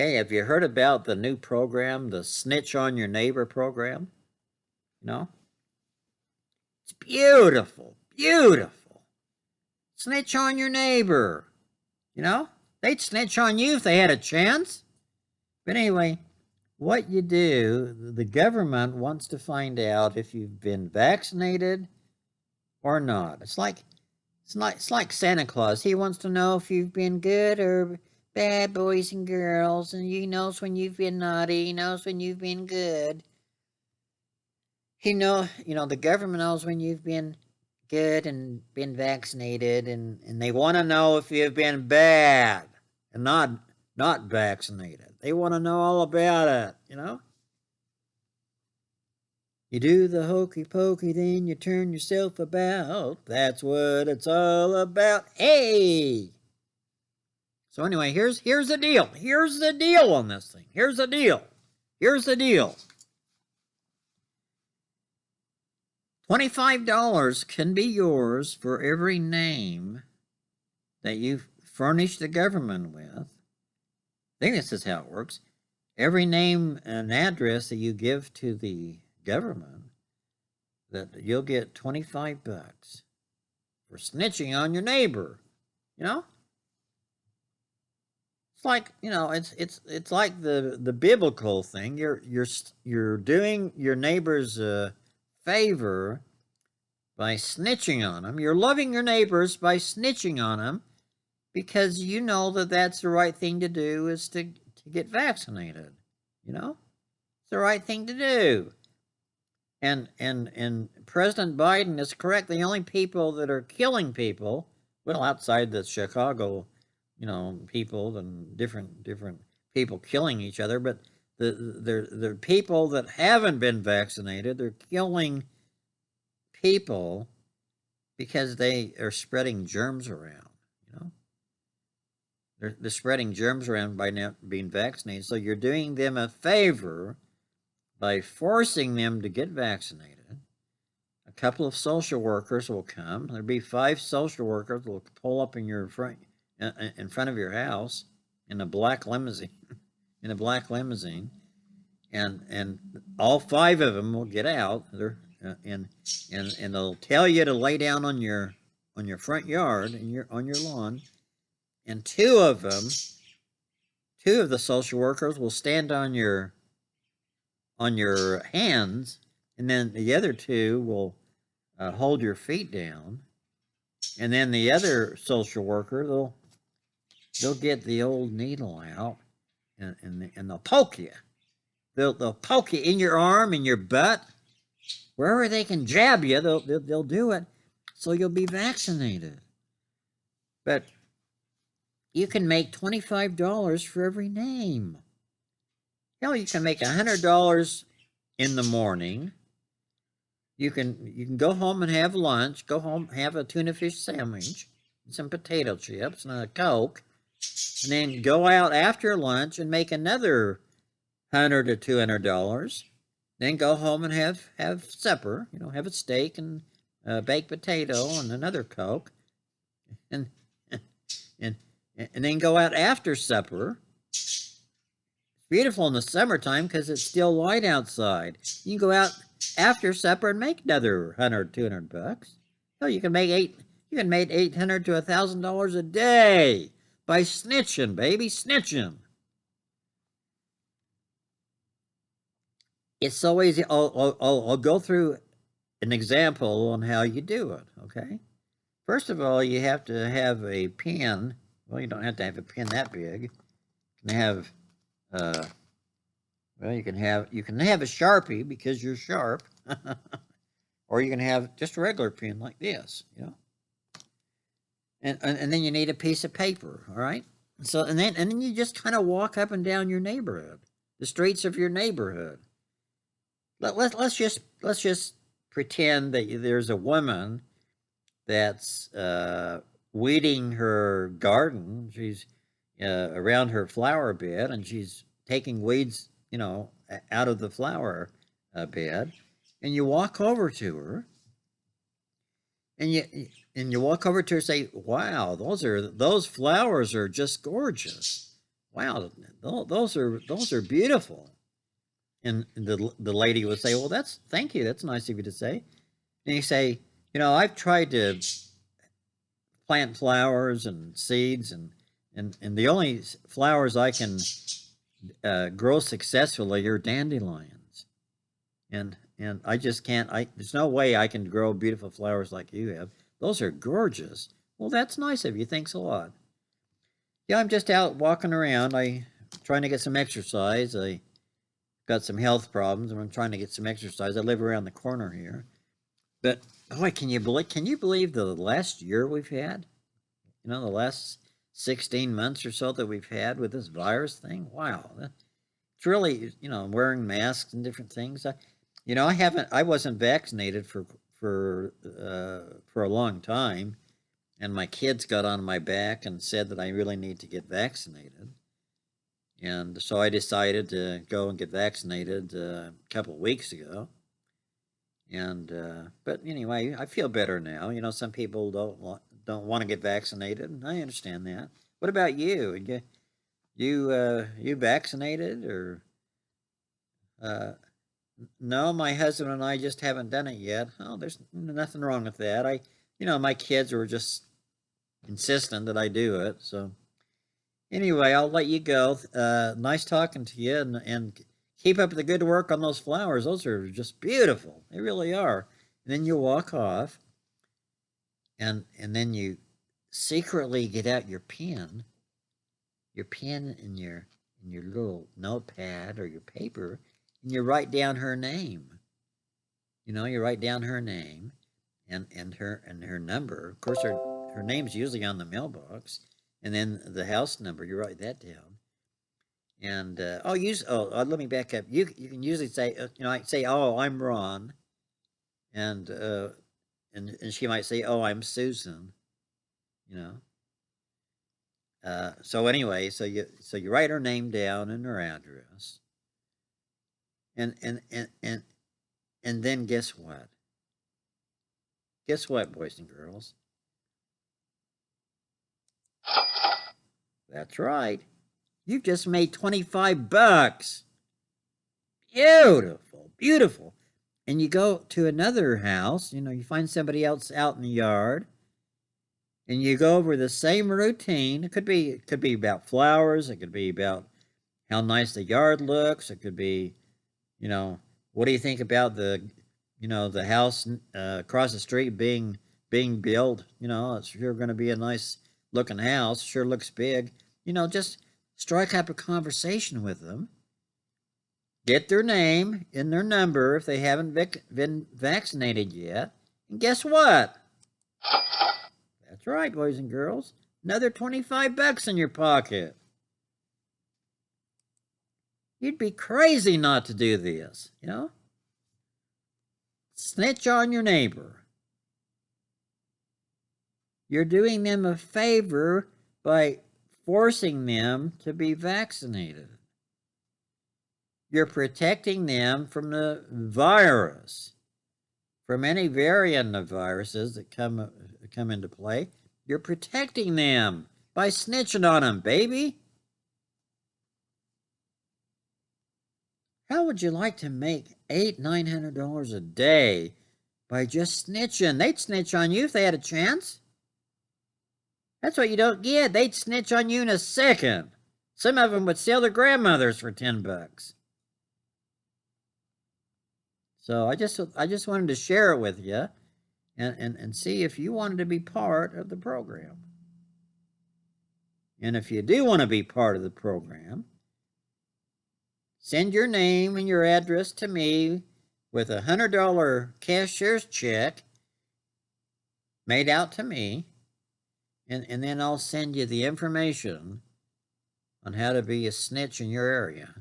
Hey, have you heard about the new program, the Snitch on Your Neighbor program? You know, it's beautiful, beautiful. Snitch on your neighbor. You know, they'd snitch on you if they had a chance. But anyway, what you do, the government wants to find out if you've been vaccinated or not. It's like Santa Claus. He wants to know if you've been good or bad boys and girls, and he knows when you've been naughty, he knows when you've been good. The government knows when you've been good and been vaccinated, and they want to know if you've been bad and not vaccinated. They want to know all about it. You do the hokey pokey, then you turn yourself about. That's what it's all about. Hey! So anyway, here's the deal. Here's the deal on this thing. Here's the deal. Here's the deal. $25 can be yours for every name that you furnish the government with. I think this is how it works. Every name and address that you give to the government, that you'll get $25 for snitching on your neighbor. You know? It's like, it's like the biblical thing. You're doing your neighbor's favor by snitching on them. You're loving your neighbors by snitching on them because you know that that's the right thing to do is to get vaccinated. It's the right thing to do. And President Biden is correct. The only people that are killing people, well, outside the Chicago, people and different people killing each other, but the people that haven't been vaccinated, they're killing people because they are spreading germs around. They're spreading germs around by not being vaccinated. So you're doing them a favor by forcing them to get vaccinated. A couple of social workers will come. There'll be 5 social workers will pull up in front of your house in a black limousine. And all 5 of them will get out. And they'll tell you to lay down on your front yard and on your lawn. And 2 of the social workers will stand on your hands, and then the other 2 will hold your feet down. And then the other social worker, they'll get the old needle out and they'll poke you. They'll poke you in your arm, in your butt, wherever they can jab you. They'll do it, so you'll be vaccinated. But you can make $25 for every name. Hell, you can make $100 in the morning. You can go home and have lunch. Go home, have a tuna fish sandwich, some potato chips, and a Coke, and then go out after lunch and make another $100 to $200. Then go home and have supper. Have a steak and a baked potato and another Coke, and then go out after supper. It's beautiful in the summertime because it's still light outside. You can go out after supper and make another $100, $200. So you can make $800 to $1,000 a day by snitching, baby, snitching. It's so easy. I'll go through an example on how you do it. Okay. First of all, you have to have a pen. Well, you don't have to have a pen that big. You can have, you can have a Sharpie because you're sharp, or you can have just a regular pen like this, And then you need a piece of paper, all right? So and then you just kind of walk up and down your neighborhood, the streets of your neighborhood. Let's just pretend that there's a woman that's weeding her garden. She's around her flower bed, and she's taking weeds, out of the flower bed. And you walk over to her, and you walk over to her and say, "Wow, those flowers are just gorgeous. wow, those are beautiful. And the lady would say, well, thank you, that's nice of you to say. And you say, I've tried to plant flowers and seeds, and the only flowers I can grow successfully are dandelions. And I just can't. There's no way I can grow beautiful flowers like you have. Those are gorgeous. Well, that's nice of you. Thanks a lot. Yeah, I'm just out walking around. I trying to get some exercise. I got some health problems, and I'm trying to get some exercise. I live around the corner here. But boy, can you believe the last year we've had? The last 16 months or so that we've had with this virus thing. Wow, it's really wearing masks and different things. I wasn't vaccinated for a long time, and my kids got on my back and said that I really need to get vaccinated. And so I decided to go and get vaccinated a couple of weeks ago. And but anyway, I feel better now. Some people don't want to get vaccinated, and I understand that. What about you? You vaccinated or uh, no? My husband and I just haven't done it yet. Oh, there's nothing wrong with that. My kids were just insistent that I do it. So anyway, I'll let you go. Nice talking to you, and keep up the good work on those flowers. Those are just beautiful. They really are. And then you walk off, and then you secretly get out your pen and your little notepad or your paper, and you write down her name. You write down her name and her number. Of course, her name's usually on the mailbox, and then the house number. You write that down. And let me back up. You can usually say I say, oh, I'm Ron, and and she might say, oh, I'm Susan. You know. So anyway, so you write her name down and her address, and then guess what? Guess what, boys and girls? That's right. You've just made $25. Beautiful, beautiful. And you go to another house, you find somebody else out in the yard, and you go over the same routine. It could be about flowers, it could be about how nice the yard looks, it could be, you know, what do you think about the house across the street being built? It's sure going to be a nice looking house. Sure looks big. Just strike up a conversation with them. Get their name and their number if they haven't been vaccinated yet. And guess what? That's right, boys and girls. Another $25 in your pocket. You'd be crazy not to do this. Snitch on your neighbor. You're doing them a favor by forcing them to be vaccinated. You're protecting them from the virus, from any variant of viruses that come into play. You're protecting them by snitching on them, baby. How would you like to make $800-900 a day by just snitching? They'd snitch on you if they had a chance. That's what you don't get. They'd snitch on you in a second. Some of them would sell their grandmothers for $10. So I just wanted to share it with you, and see if you wanted to be part of the program. And if you do want to be part of the program, send your name and your address to me with a $100 cashier's check made out to me, and then I'll send you the information on how to be a snitch in your area.